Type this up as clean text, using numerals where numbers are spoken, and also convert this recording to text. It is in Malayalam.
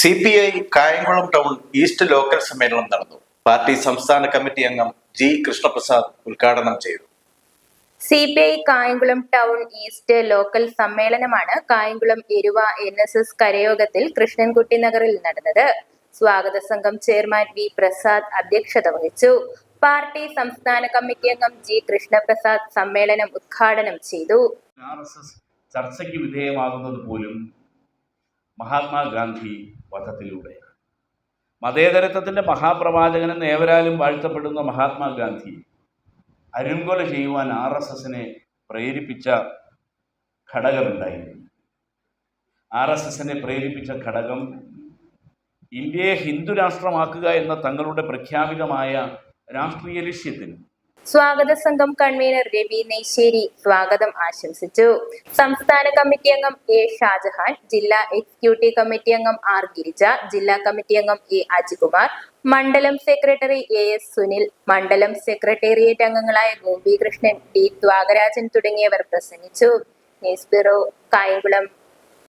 CPI Kayamkulam town east local സമ്മേളനം നടന്നു. പാർട്ടി സംസ്ഥാന കമ്മിറ്റി അംഗം ജി കൃഷ്ണപ്രസാദ് ഉദ്ഘാടനം ചെയ്തു. CPI Kayamkulam town east local സമ്മേളനമാണ് കായംകുളം എരുവ NSS കരയോഗത്തിൽ കൃഷ്ണൻകുട്ടി നഗറിൽ നടന്നത്. സ്വാഗത സംഘം ചെയർമാൻ വി പ്രസാദ് അധ്യക്ഷത വഹിച്ചു. പാർട്ടി സംസ്ഥാന കമ്മിറ്റി അംഗം ജി കൃഷ്ണപ്രസാദ് സമ്മേളനം ഉദ്ഘാടനം ചെയ്തു. ചർച്ചയ്ക്ക് വിധേയമാകുന്നത് പോലും മഹാത്മാഗാന്ധി വധത്തിലൂടെയാണ്. മതേതരത്വത്തിൻ്റെ മഹാപ്രവാചകനെന്ന് ഏവരാലും വാഴ്ത്തപ്പെടുന്ന മഹാത്മാഗാന്ധി അരുംകൊല ചെയ്യുവാൻ RSSനെ പ്രേരിപ്പിച്ച ഘടകമുണ്ടായിരുന്നു. RSSനെ പ്രേരിപ്പിച്ച ഘടകം ഇന്ത്യയെ ഹിന്ദു രാഷ്ട്രമാക്കുക എന്ന തങ്ങളുടെ പ്രഖ്യാപിതമായ രാഷ്ട്രീയ ലക്ഷ്യത്തിന് സ്വാഗത സംഘം കൺവീനർ രവി നെയ്ശ്ശേരി സ്വാഗതം ആശംസിച്ചു. സംസ്ഥാന കമ്മിറ്റി അംഗം A ഷാജഹാൻ, ജില്ലാ എക്സിക്യൂട്ടീവ് കമ്മിറ്റി അംഗം R ഗിരിജ, ജില്ലാ കമ്മിറ്റി അംഗം A അജികുമാർ, മണ്ഡലം സെക്രട്ടറി AS സുനിൽ, മണ്ഡലം സെക്രട്ടേറിയറ്റ് അംഗങ്ങളായ ഗോപികൃഷ്ണൻ, D ത്യാഗരാജൻ തുടങ്ങിയവർ പ്രസംഗിച്ചു. News bureau, Kayamkulam.